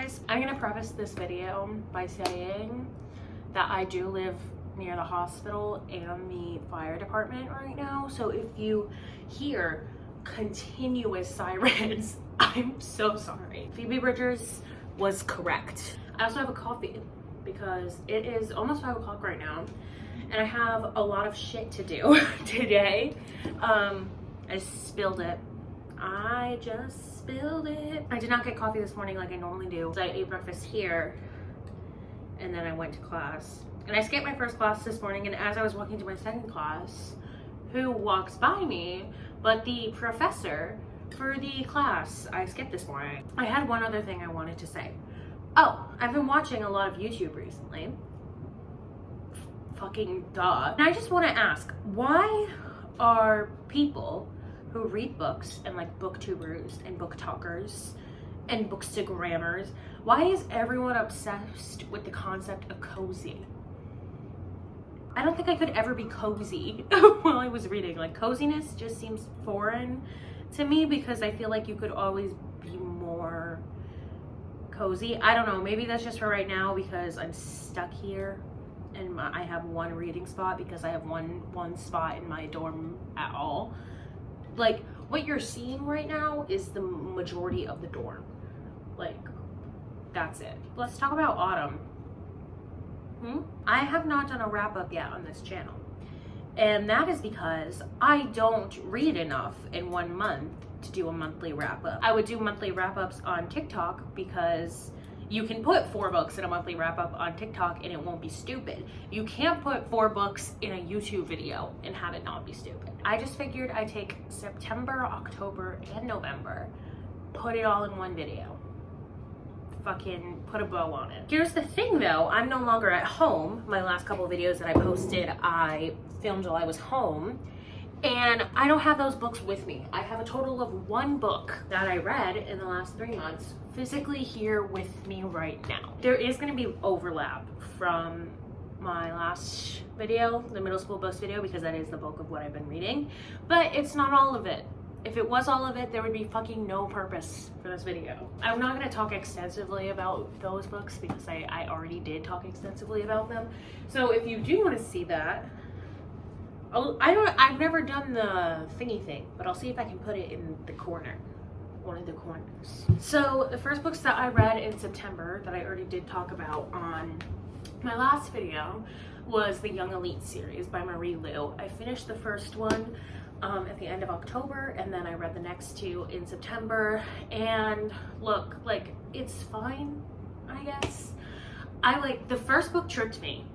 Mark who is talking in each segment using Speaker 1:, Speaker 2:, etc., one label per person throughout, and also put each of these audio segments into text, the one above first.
Speaker 1: guys, I'm gonna preface this video by saying that I do live near the hospital and the fire department right now. So if you hear continuous sirens, I'm so sorry. Phoebe Bridgers was correct. I also have a coffee because it is almost 5 o'clock right now and I have a lot of shit to do today. I spilled it. I just spilled it. I did not get coffee this morning like I normally do. I ate breakfast here and then I went to class. And I skipped my first class this morning, and as I was walking to my second class, who walks by me but the professor for the class I skipped this morning. I had one other thing I wanted to say. Oh, I've been watching a lot of YouTube recently. Fucking duh. And I just want to ask, why are people who read books and like booktubers and book talkers and bookstagrammers, why is everyone obsessed with the concept of cozy? I don't think I could ever be cozy while I was reading. Like, coziness just seems foreign to me because I feel like you could always be more cozy. I don't know, maybe that's just for right now because I'm stuck here and I have one reading spot because I have one spot in my dorm at all. Like, what you're seeing right now is the majority of the dorm. Like, that's it. Let's talk about autumn. I have not done a wrap up yet on this channel. And that is because I don't read enough in 1 month to do a monthly wrap up. I would do monthly wrap ups on TikTok because you can put 4 books in a monthly wrap up on TikTok and it won't be stupid. You can't put 4 books in a YouTube video and have it not be stupid. I just figured I'd take September, October, and November, put it all in one video. Fucking put a bow on it. Here's the thing though, I'm no longer at home. My last couple of videos that I posted, I filmed while I was home. And I don't have those books with me. I have a total of 1 book that I read in the last 3 months physically here with me right now. There is going to be overlap from my last video, the middle school books video, because that is the bulk of what I've been reading, but it's not all of it. If it was all of it, there would be fucking no purpose for this video. I'm not going to talk extensively about those books because I already did talk extensively about them. So if you do want to see that, I've never done the thingy thing, but I'll see if I can put it in the corner, one of the corners. So the first books that I read in September that I already did talk about on my last video was the Young Elite series by Marie Lu. I finished the first one at the end of October, and then I read the next 2 in September, and look, like, it's fine, I guess. The first book tricked me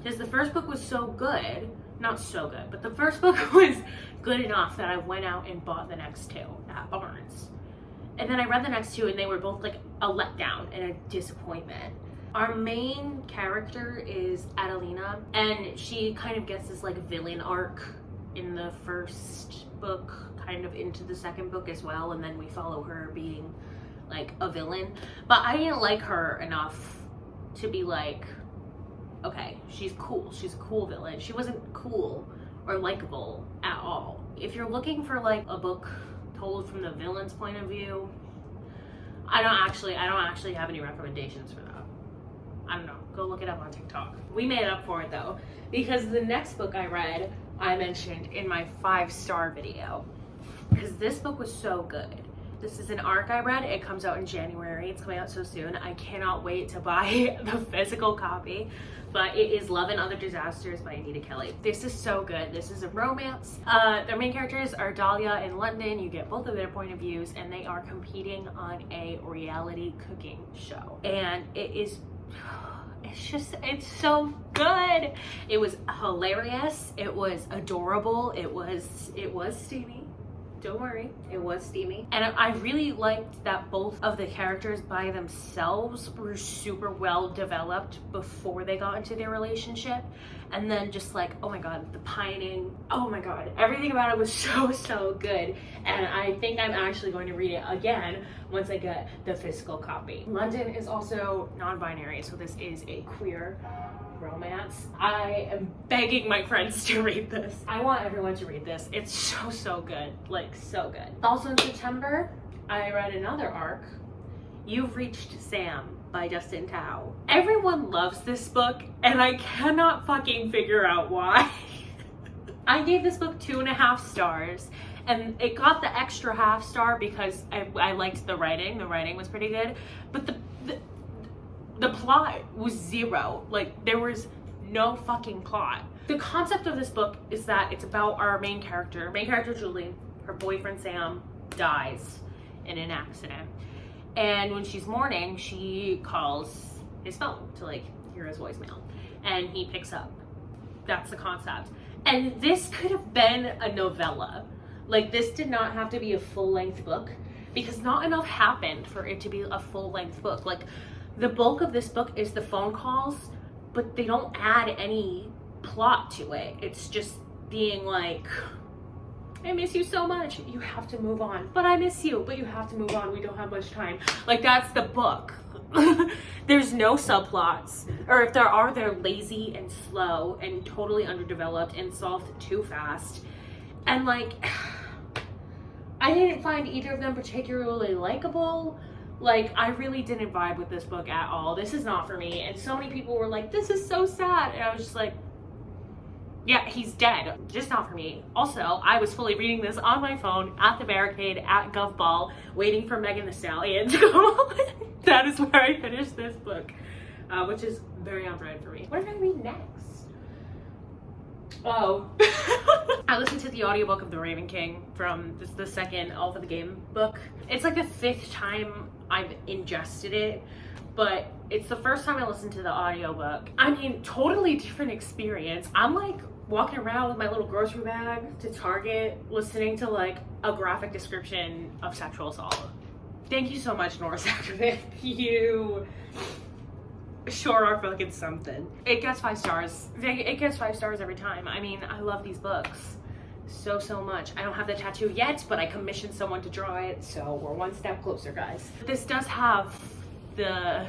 Speaker 1: because the first book was so good. Not so good, but the first book was good enough that I went out and bought the next 2 at Barnes. And then I read the next 2 and they were both like a letdown and a disappointment. Our main character is Adelina, and she kind of gets this like villain arc in the first book, kind of into the second book as well, and then we follow her being like a villain. But I didn't like her enough to be like, okay, she's cool. She's a cool villain. She wasn't cool or likable at all. If you're looking for like a book told from the villain's point of view, I don't actually have any recommendations for that. I don't know. Go look it up on TikTok. We made up for it though, because the next book I read, I mentioned in my 5-star video, because this book was so good. This is an arc I read. It comes out in January. It's coming out so soon. I cannot wait to buy the physical copy. But it is Love and Other Disasters by Anita Kelly. This is so good. This is a romance. Their main characters are Dahlia and London. You get both of their point of views, and they are competing on a reality cooking show. And it's so good. It was hilarious. It was adorable. It was steamy. Don't worry, it was steamy. And I really liked that both of the characters by themselves were super well developed before they got into their relationship. And then just like, oh my god, the pining, oh my god, everything about it was so good. And I think I'm actually going to read it again once I get the physical copy. London is also non-binary, so this is a queer romance. I am begging my friends to read this. I want everyone to read this. It's so good, like so good. Also in September, I read another arc You've Reached Sam by Justin Tao. Everyone loves this book, and I cannot fucking figure out why. I gave this book 2.5 stars, and it got the extra half star because I liked the writing. The writing was pretty good, but the plot was zero. Like, there was no fucking plot. The concept of this book is that it's about our main character Julie. Her boyfriend Sam dies in an accident, and when she's mourning, she calls his phone to like hear his voicemail, and he picks up. That's the concept. And this could have been a novella. Like, this did not have to be a full-length book, because not enough happened for it to be a full-length book. Like, the bulk of this book is the phone calls, but they don't add any plot to it. It's just being like, I miss you so much, you have to move on. But I miss you, but you have to move on, we don't have much time. Like, that's the book. There's no subplots, or if there are, they're lazy and slow and totally underdeveloped and solved too fast. And like, I didn't find either of them particularly likable. Like, I really didn't vibe with this book at all. This is not for me. And so many people were like, this is so sad. And I was just like, yeah, he's dead. Just not for me. Also, I was fully reading this on my phone at the barricade at Govball, waiting for Megan Thee Stallion to come on. That is where I finished this book, which is very on brand for me. What did I read next? Oh. I listened to the audiobook of The Raven King from the second Alpha the Game book. It's like the 5th time I've ingested it, but it's the first time I listened to the audiobook. I mean, totally different experience. I'm like walking around with my little grocery bag to Target, listening to like a graphic description of sexual assault. Thank you so much, Norris Activist. You sure are fucking something. It gets 5 stars. It gets 5 stars every time. I mean, I love these books so much. I don't have the tattoo yet, but I commissioned someone to draw it, so we're one step closer, guys. This does have the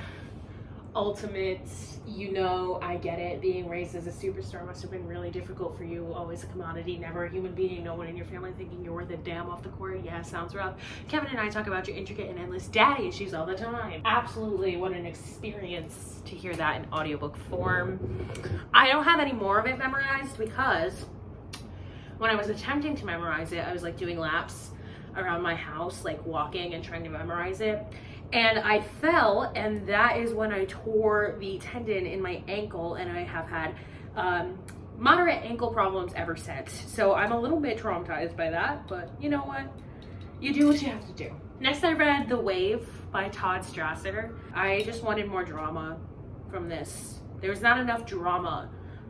Speaker 1: ultimate, you know, I get it, being raised as a superstar must have been really difficult for you, always a commodity, never a human being, no one in your family thinking you're worth a damn off the court. Yeah, sounds rough. Kevin and I talk about your intricate and endless daddy issues all the time. Absolutely, what an experience to hear that in audiobook form. I don't have any more of it memorized because when I was attempting to memorize it, I was like doing laps around my house, like walking and trying to memorize it. And I fell, and that is when I tore the tendon in my ankle, and I have had moderate ankle problems ever since. So I'm a little bit traumatized by that, but you know what? You do what you have to do. Next, I read The Wave by Todd Strasser. I just wanted more drama from this. There's not enough drama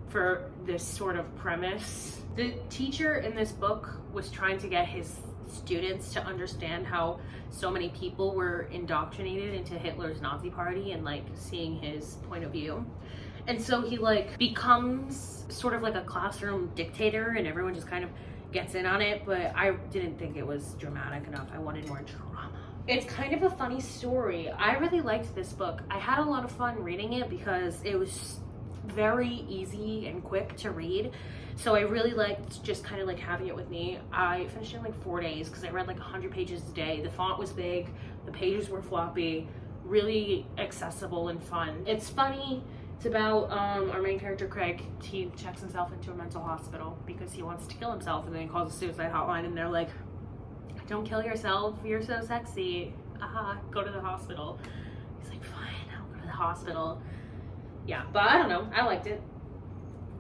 Speaker 1: for this sort of premise. The teacher in this book was trying to get his students to understand how so many people were indoctrinated into Hitler's Nazi party and like seeing his point of view. And so he like becomes sort of like a classroom dictator and everyone just kind of gets in on it, but I didn't think it was dramatic enough. I wanted more drama. It's kind of a funny story. I really liked this book. I had a lot of fun reading it because it was very easy and quick to read. So I really liked just kind of like having it with me. I finished it in like 4 days because I read like 100 pages a day. The font was big, the pages were floppy, really accessible and fun. It's funny. It's about our main character, Craig. He checks himself into a mental hospital because he wants to kill himself, and then he calls a suicide hotline and they're like, don't kill yourself, you're so sexy. Go to the hospital. He's like, fine, I'll go to the hospital. Yeah, but I don't know, I liked it.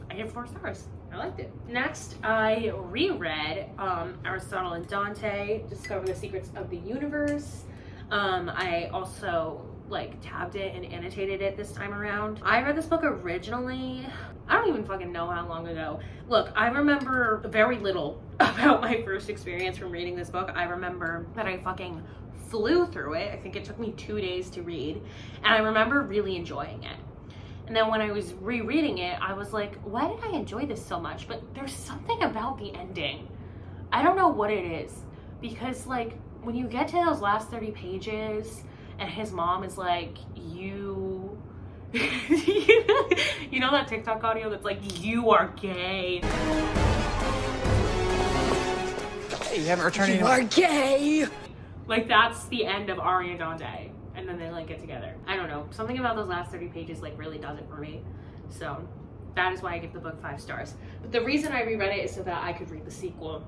Speaker 1: I gave 4 stars. I liked it. Next, I reread Aristotle and Dante, Discover the Secrets of the Universe. I also like tabbed it and annotated it this time around. I read this book originally, I don't even fucking know how long ago. Look, I remember very little about my first experience from reading this book. I remember that I fucking flew through it. I think it took me 2 days to read, and I remember really enjoying it. And then when I was rereading it, I was like, why did I enjoy this so much? But there's something about the ending. I don't know what it is. Because like, when you get to those last 30 pages and his mom is like, you know that TikTok audio that's like, you are gay.
Speaker 2: Hey, you haven't returned
Speaker 3: You are gay!
Speaker 1: Like, that's the end of Ari and Dante. and then they like get together. I don't know, something about those last 30 pages like really does it for me. So that is why I give the book 5 stars. But the reason I reread it is so that I could read the sequel.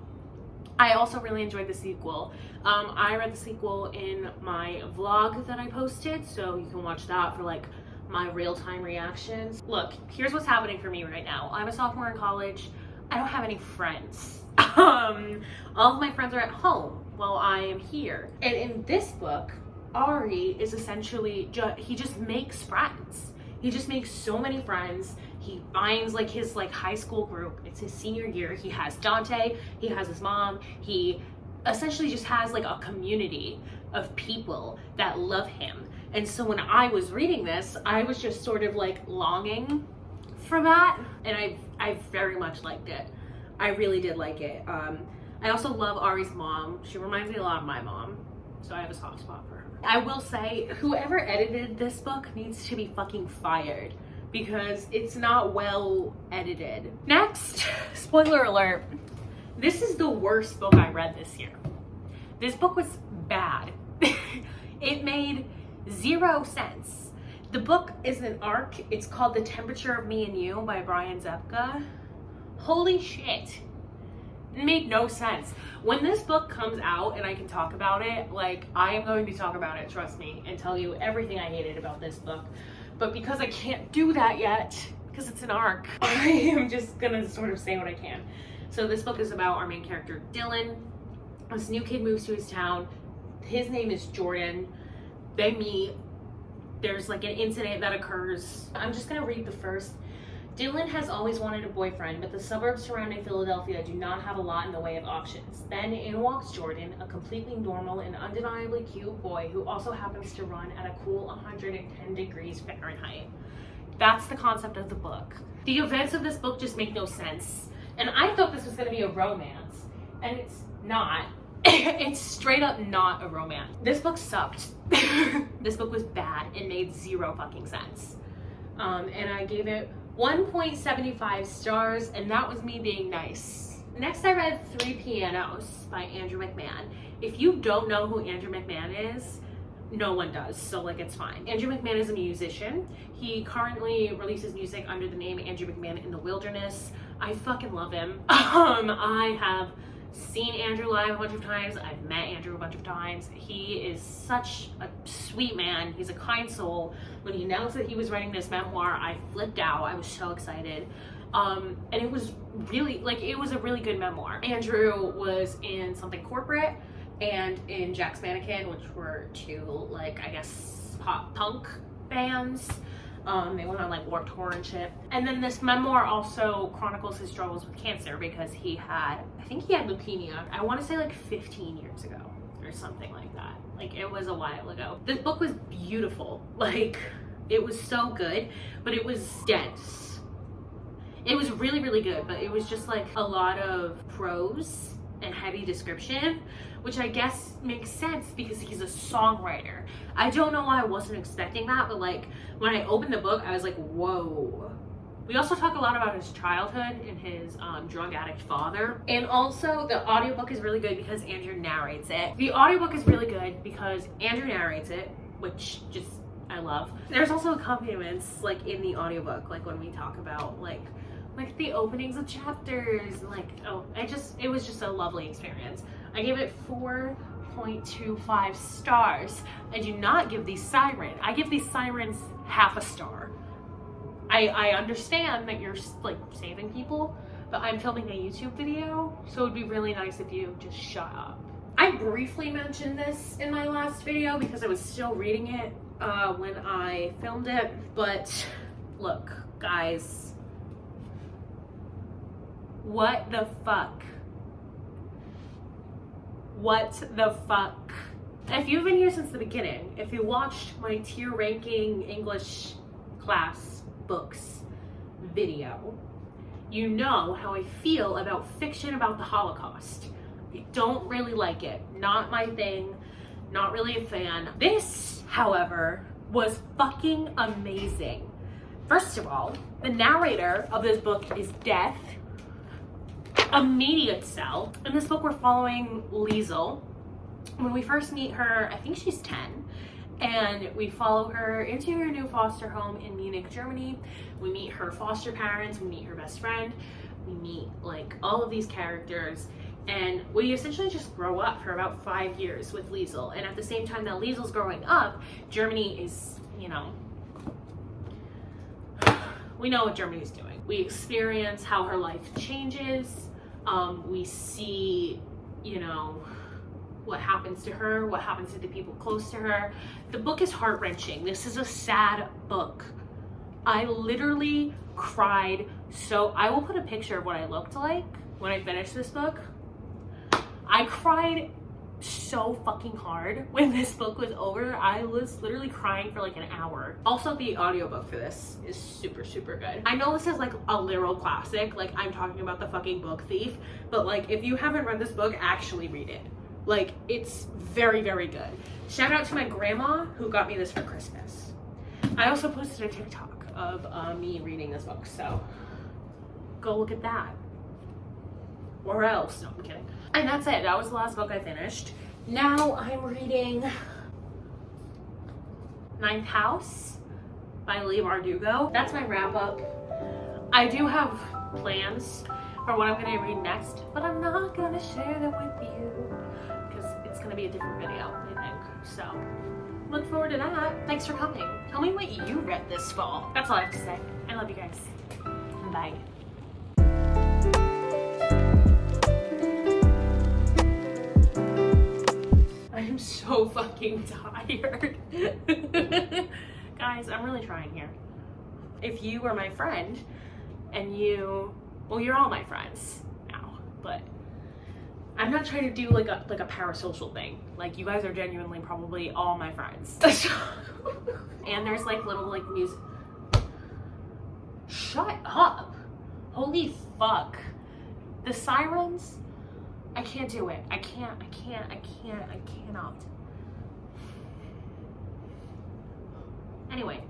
Speaker 1: I also really enjoyed the sequel. I read the sequel in my vlog that I posted, so you can watch that for like my real-time reactions. Look, here's what's happening for me right now. I'm a sophomore in college. I don't have any friends. All of my friends are at home while I am here. And in this book, Ari is essentially he just makes friends. He just makes so many friends. He finds like his like high school group. It's his senior year. He has Dante, he has his mom. He essentially just has like a community of people that love him. And so when I was reading this, I was just sort of like longing for that. And I very much liked it. I really did like it. I also love Ari's mom. She reminds me a lot of my mom. So I have a soft spot for her. I will say, whoever edited this book needs to be fucking fired because it's not well edited. Next, spoiler alert, this is the worst book I read this year. This book was bad. It made 0 sense. The book is an arc. It's called The Temperature of Me and You by Brian Zepka. Holy shit. It made no sense. When this book comes out and I can talk about it, like I am going to talk about it, trust me, and tell you everything I hated about this book. But because I can't do that yet, because it's an arc, I am just gonna sort of say what I can. So this book is about our main character, Dylan. This new kid moves to his town. His name is Jordan. They meet. There's like an incident that occurs. I'm just gonna read the first. Dylan has always wanted a boyfriend, but the suburbs surrounding Philadelphia do not have a lot in the way of options. Then in walks Jordan, a completely normal and undeniably cute boy who also happens to run at a cool 110 degrees Fahrenheit. That's the concept of the book. The events of this book just make no sense. And I thought this was going to be a romance, and it's not. It's straight up not a romance. This book sucked. This book was bad. It made 0 fucking sense. And I gave it 1.75 stars, and that was me being nice. Next, I read 3 Pianos by Andrew McMahon. If you don't know who Andrew McMahon is, no one does, so like it's fine. Andrew McMahon is a musician. He currently releases music under the name Andrew McMahon in the Wilderness. I fucking love him. I have seen Andrew live a bunch of times. I've met Andrew a bunch of times. He is such a sweet man. He's a kind soul. When he announced that he was writing this memoir, I flipped out. I was so excited. And it was really, like, it was a really good memoir. Andrew was in Something Corporate and in Jack's Mannequin, which were 2, like, I guess, pop punk bands. They went on like Warped Tour and shit. And then this memoir also chronicles his struggles with cancer because I think he had leukemia. I want to say like 15 years ago or something like that. Like it was a while ago. This book was beautiful. Like it was so good, but it was dense. It was really, really good, but it was just like a lot of prose and heavy description, which I guess makes sense because he's a songwriter. I don't know why I wasn't expecting that, but like when I opened the book, I was like, whoa. We also talk a lot about his childhood and his drug addict father. And also the audiobook is really good because Andrew narrates it. The audiobook is really good because Andrew narrates it, which just I love. There's also accompaniments like in the audiobook, like when we talk about like the openings of chapters, like it was just a lovely experience. I gave it 4.25 stars. I do not give these sirens. I give these sirens half a star. I understand that you're like saving people, but I'm filming a YouTube video, so it'd be really nice if you just shut up. I briefly mentioned this in my last video because I was still reading it when I filmed it, but look, guys. What the fuck? What the fuck? If you've been here since the beginning, if you watched my tier ranking English class books video, you know how I feel about fiction about the Holocaust. I don't really like it. Not my thing. Not really a fan. This, however, was fucking amazing. First of all, the narrator of this book is deaf. Immediate sell. In this book, we're following Liesel. When we first meet her, I think she's 10, And we follow her into her new foster home in Munich, Germany. We meet her foster parents, we meet her best friend, we meet like all of these characters, and we essentially just grow up for about 5 years with Liesel. And at the same time that Liesel's growing up, Germany is, you know, we know what Germany's doing. We experience how her life changes. We see, you know, what happens to her, what happens to the people close to her. The book is heart-wrenching. This is a sad book. I literally cried. So I will put a picture of what I looked like when I finished this book. I cried so fucking hard when this book was over. I was literally crying for like an hour. Also, the audiobook for this is super, super good. I know this is like a literal classic, like I'm talking about The Fucking Book Thief, but like if you haven't read this book, actually read it. Like, it's very, very good. Shout out to my grandma who got me this for Christmas. I also posted a TikTok of me reading this book, so go look at that. Or else. No, I'm kidding. And that's it. That was the last book I finished. Now I'm reading Ninth House by Leigh Bardugo. That's my wrap up. I do have plans for what I'm gonna read next, but I'm not gonna share them with you because it's gonna be a different video, I think. So look forward to that. Thanks for coming. Tell me what you read this fall. That's all I have to say. I love you guys. Bye. I'm so fucking tired. Guys, I'm really trying here. If you were my friend and you, well, you're all my friends now, but I'm not trying to do like a parasocial thing. Like, you guys are genuinely probably all my friends. And there's like little like music. Shut up. Holy fuck. The sirens, I can't do it. I cannot. Anyway,